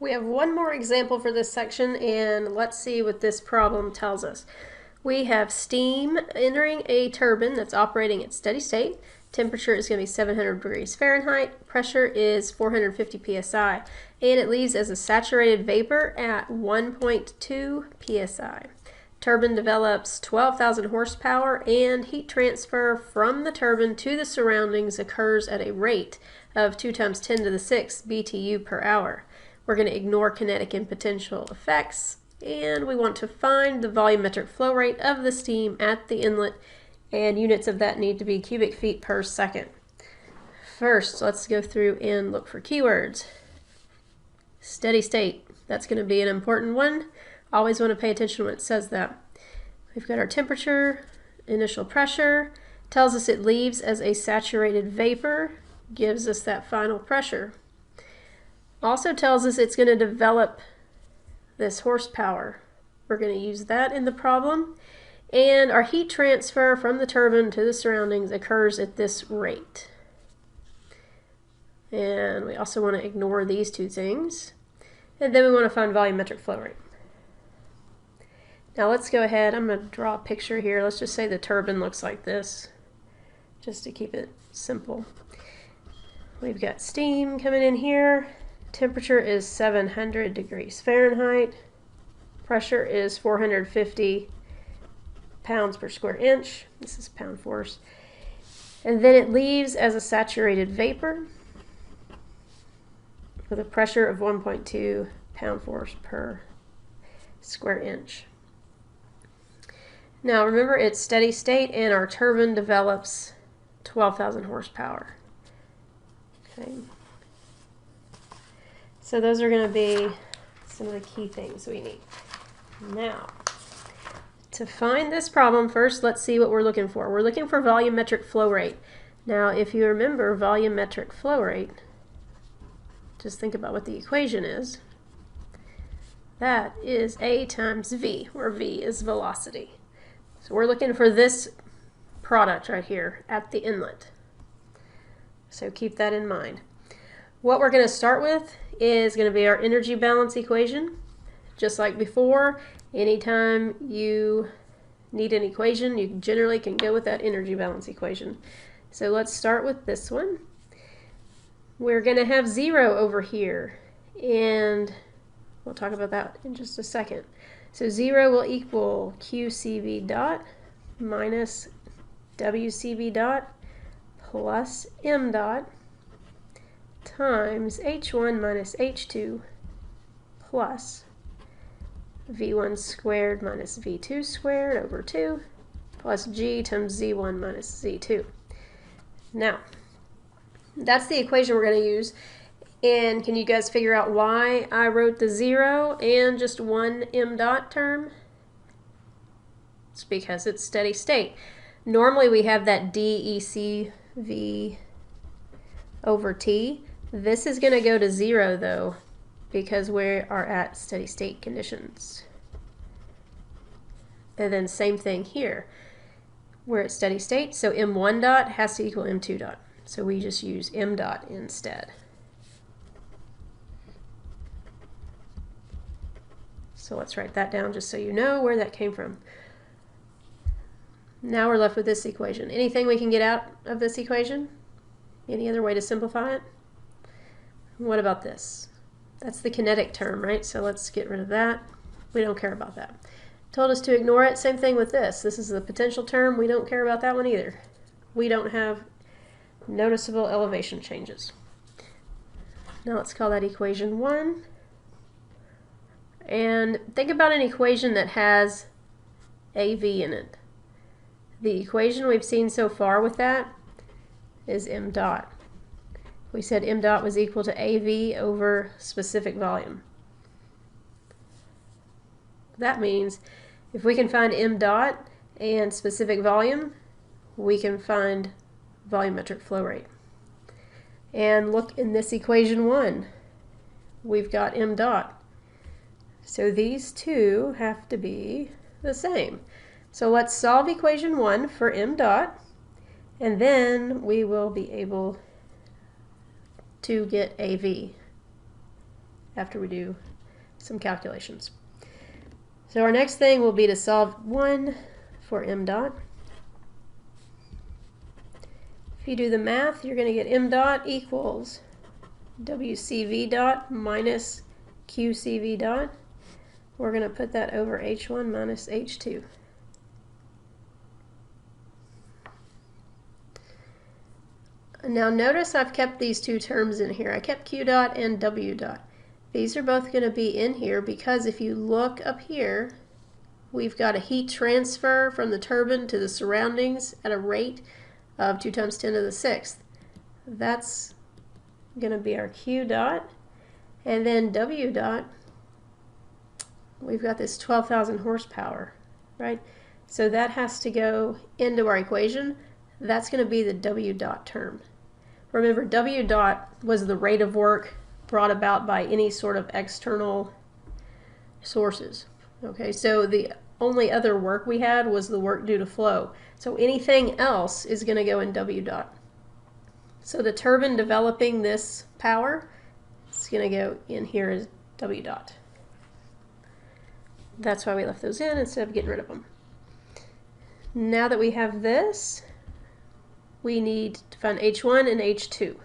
We have one more example for this section, and let's see what this problem tells us. We have steam entering a turbine that's operating at steady state. Temperature is going to be 700 degrees Fahrenheit. Pressure is 450 psi. And it leaves as a saturated vapor at 1.2 psi. Turbine develops 12,000 horsepower, and heat transfer from the turbine to the surroundings occurs at a rate of 2 times 10 to the 6 BTU per hour. We're going to ignore kinetic and potential effects, and we want to find the volumetric flow rate of the steam at the inlet, and units of that need to be cubic feet per second. First, let's go through and look for keywords. Steady state, that's going to be an important one. Always want to pay attention when it says that. We've got our temperature, initial pressure, tells us it leaves as a saturated vapor, gives us that final pressure. Also tells us it's going to develop this horsepower. We're going to use that in the problem. And our heat transfer from the turbine to the surroundings occurs at this rate. And we also want to ignore these two things. And then we want to find volumetric flow rate. Now let's go ahead, I'm going to draw a picture here. Let's just say the turbine looks like this, just to keep it simple. We've got steam coming in here. Temperature is 700 degrees Fahrenheit. Pressure is 450 pounds per square inch. This is pound force. And then it leaves as a saturated vapor with a pressure of 1.2 pound force per square inch. Now remember, it's steady state and our turbine develops 12,000 horsepower. Okay. So those are going to be some of the key things we need. Now, to find this problem, first let's see what we're looking for. We're looking for volumetric flow rate. Now, if you remember volumetric flow rate, just think about what the equation is. That is A times V, where V is velocity. So we're looking for this product right here at the inlet. So keep that in mind. What we're going to start with is going to be our energy balance equation. Just like before, anytime you need an equation, you generally can go with that energy balance equation. So let's start with this one. We're going to have 0 over here, and we'll talk about that in just a second. So 0 will equal QCV dot minus WCV dot plus M dot times H1 minus H2 plus V1 squared minus V2 squared over 2 plus G times Z1 minus Z2. Now, that's the equation we're going to use. And can you guys figure out why I wrote the 0 and just one M dot term? It's because it's steady state. Normally we have that dECV over T. This is going to go to 0 though, because we are at steady state conditions. And then same thing here. We're at steady state, so M1 dot has to equal M2 dot. So we just use M dot instead. So let's write that down just so you know where that came from. Now we're left with this equation. Anything we can get out of this equation? Any other way to simplify it? What about this? That's the kinetic term, right? So let's get rid of that. We don't care about that. Told us to ignore it. Same thing with this. This is the potential term. We don't care about that one either. We don't have noticeable elevation changes. Now let's call that equation 1. And think about an equation that has AV in it. The equation we've seen so far with that is M dot. We said M dot was equal to AV over specific volume. That means if we can find M dot and specific volume, we can find volumetric flow rate. And look in this equation 1. We've got M dot. So these two have to be the same. So let's solve equation 1 for M dot, and then we will be able to get AV. after we do some calculations. So our next thing will be to solve 1 for m dot. If you do the math, you're going to get m dot equals WCV dot minus QCV dot. We're going to put that over H1 minus H2. Now notice I've kept these two terms in here. I kept Q dot and W dot. These are both going to be in here because if you look up here, we've got a heat transfer from the turbine to the surroundings at a rate of 2 times 10 to the 6th. That's going to be our Q dot. And then W dot, we've got this 12,000 horsepower, right? So that has to go into our equation. That's going to be the W dot term. Remember, W dot was the rate of work brought about by any sort of external sources. Okay, so the only other work we had was the work due to flow. So anything else is going to go in W dot. So the turbine developing this power is going to go in here as W dot. That's why we left those in instead of getting rid of them. Now that we have this, we need to find H1 and H2.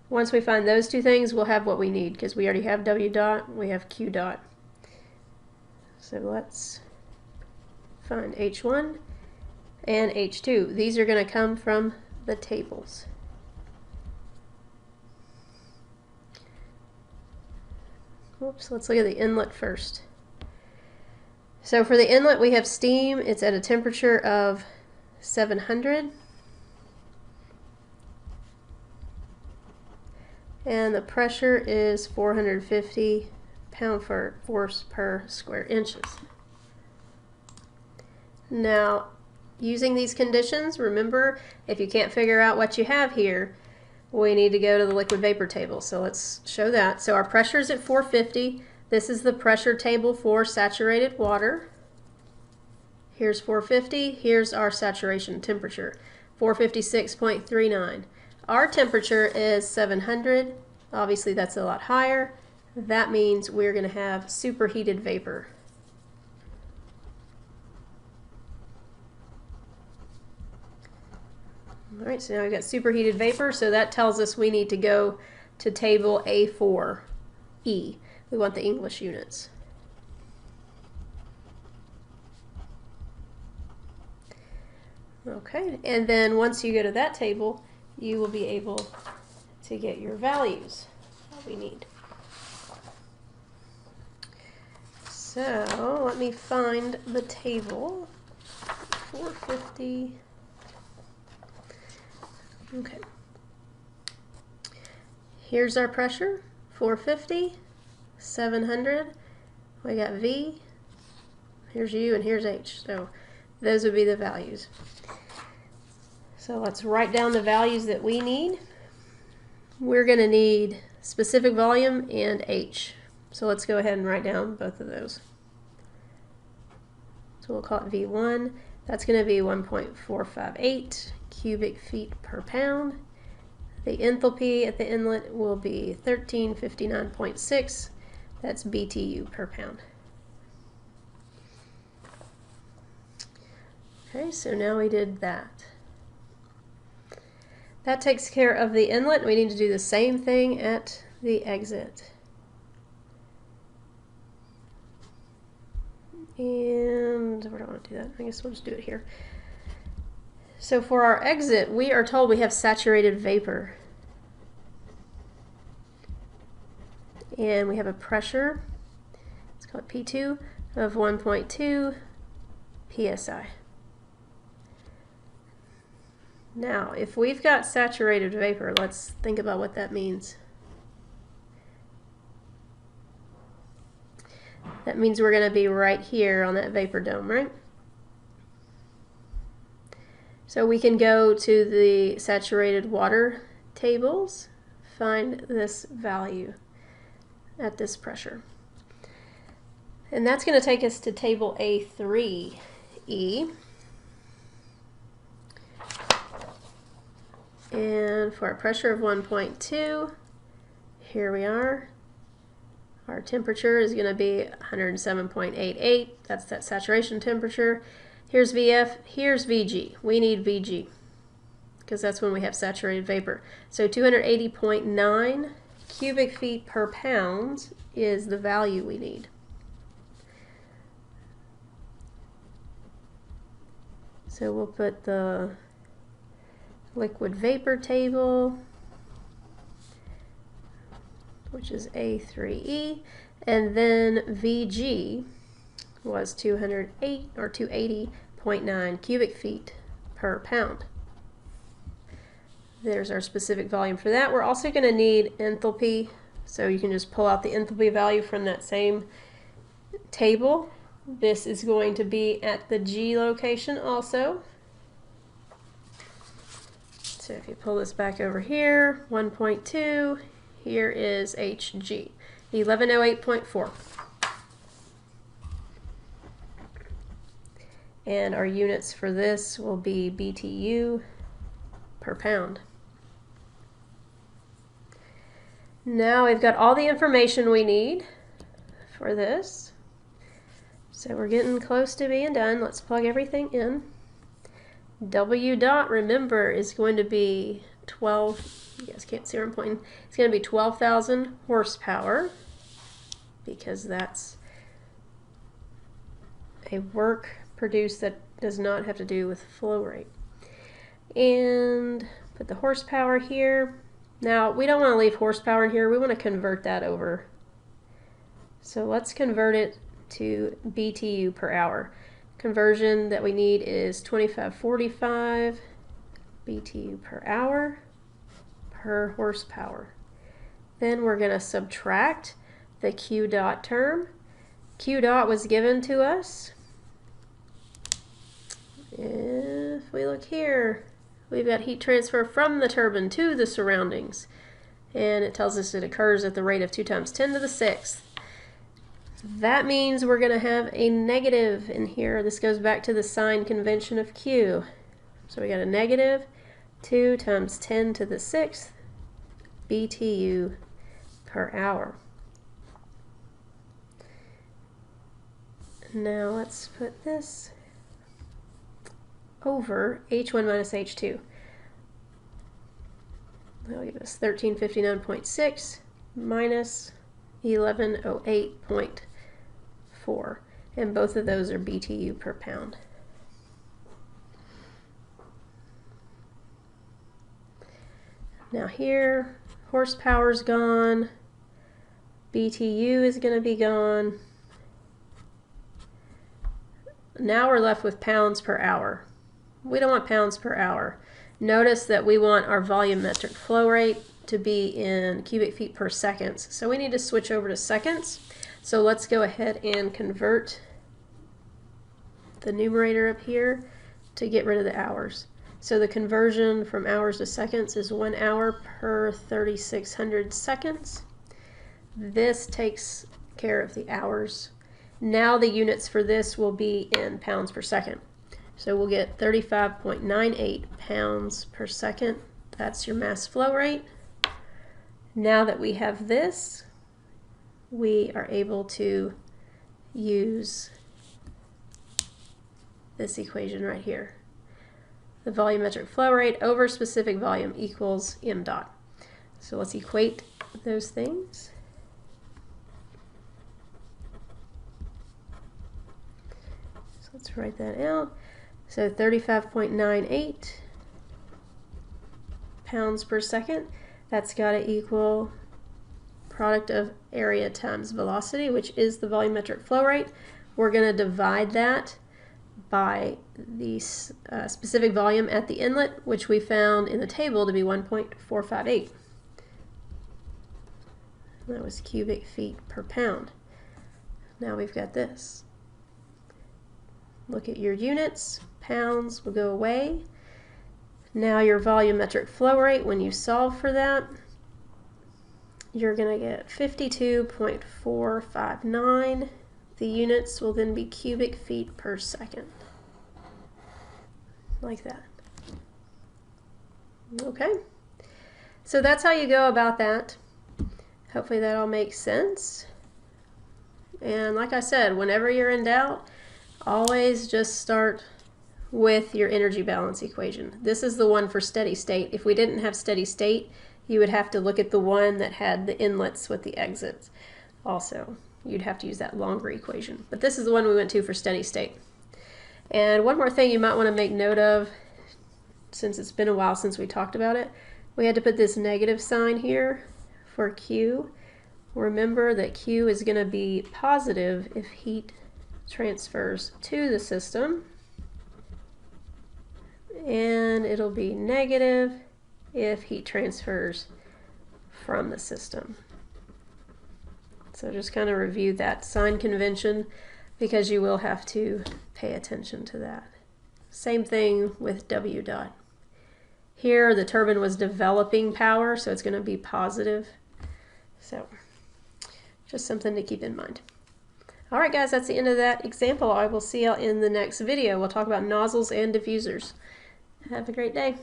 Once we find those two things, we'll have what we need because we already have W dot, we have Q dot. So let's find H1 and H2. These are going to come from the tables. Oops, let's look at the inlet first. So for the inlet, we have steam. It's at a temperature of 700. And the pressure is 450 pound-force per square inches. Now, using these conditions, remember, if you can't figure out what you have here, we need to go to the liquid vapor table. So let's show that. So our pressure is at 450. This is the pressure table for saturated water. Here's 450. Here's our saturation temperature, 456.39. Our temperature is 700. Obviously that's a lot higher. That means we're going to have superheated vapor. Alright, so now we've got superheated vapor, so that tells us we need to go to table A4E. We want the English units. Okay, and then once you go to that table, you will be able to get your values that we need. So let me find the table. 450. Okay. Here's our pressure, 450, 700. We got V. Here's U and here's H. So those would be the values. So let's write down the values that we need. We're going to need specific volume and H. So let's go ahead and write down both of those. So we'll call it V1. That's going to be 1.458 cubic feet per pound. The enthalpy at the inlet will be 1359.6. That's BTU per pound. Okay, so now we did that. That takes care of the inlet. We need to do the same thing at the exit. And we don't want to do that. I guess we'll just do it here. So for our exit, we are told we have saturated vapor. And we have a pressure, let's call it P2, of 1.2 psi. Now, if we've got saturated vapor, let's think about what that means. That means we're going to be right here on that vapor dome, right? So we can go to the saturated water tables, find this value at this pressure. And that's going to take us to table A3E. And for a pressure of 1.2, here we are. Our temperature is going to be 107.88. That's that saturation temperature. Here's VF, here's VG. We need VG because that's when we have saturated vapor. So 280.9 cubic feet per pound is the value we need. So we'll put the liquid vapor table, which is A3E, and then VG was 208 or 280.9 cubic feet per pound. There's our specific volume for that. We're also going to need enthalpy, so you can just pull out the enthalpy value from that same table. This is going to be at the G location also. So if you pull this back over here, 1.2, here is HG, 1108.4. And our units for this will be BTU per pound. Now we've got all the information we need for this. So we're getting close to being done. Let's plug everything in. W dot, remember, is going to be 12, you guys can't see where I'm pointing. It's going to be 12,000 horsepower because that's a work produced that does not have to do with flow rate. And put the horsepower here. Now, we don't want to leave horsepower in here. We want to convert that over. So let's convert it to BTU per hour. Conversion that we need is 2545 BTU per hour per horsepower. Then we're going to subtract the Q dot term. Q dot was given to us. If we look here, we've got heat transfer from the turbine to the surroundings. And it tells us it occurs at the rate of 2 times 10 to the 6th. That means we're going to have a negative in here. This goes back to the sign convention of Q. So we got a negative 2 times 10 to the 6th BTU per hour. Now let's put this over H1 minus H2. That'll give us 1359.6 minus 1108.4, and both of those are BTU per pound. Now here, horsepower's gone, BTU is going to be gone. Now we're left with pounds per hour. We don't want pounds per hour. Notice that we want our volumetric flow rate to be in cubic feet per seconds. So we need to switch over to seconds. So let's go ahead and convert the numerator up here to get rid of the hours. So the conversion from hours to seconds is 1 hour per 3,600 seconds. This takes care of the hours. Now the units for this will be in pounds per second. So we'll get 35.98 pounds per second. That's your mass flow rate. Now that we have this, we are able to use this equation right here. The volumetric flow rate over specific volume equals m dot. So let's equate those things. So let's write that out. So 35.98 pounds per second. That's got to equal product of area times velocity, which is the volumetric flow rate. We're going to divide that by the specific volume at the inlet, which we found in the table to be 1.458. That was cubic feet per pound. Now we've got this. Look at your units. Pounds will go away. Now your volumetric flow rate, when you solve for that, you're going to get 52.459. The units will then be cubic feet per second. Like that. Okay. So that's how you go about that. Hopefully that all makes sense. And like I said, whenever you're in doubt, always just start with your energy balance equation. This is the one for steady state. If we didn't have steady state, you would have to look at the one that had the inlets with the exits. Also, you'd have to use that longer equation. But this is the one we went to for steady state. And one more thing you might want to make note of, since it's been a while since we talked about it, we had to put this negative sign here for Q. Remember that Q is going to be positive if heat transfers to the system, and it'll be negative if heat transfers from the system. So just kind of review that sign convention, because you will have to pay attention to that. Same thing with W dot. Here the turbine was developing power, so it's going to be positive. So just something to keep in mind. All right, guys, that's the end of that example. I will see you in the next video. We'll talk about nozzles and diffusers. Have a great day.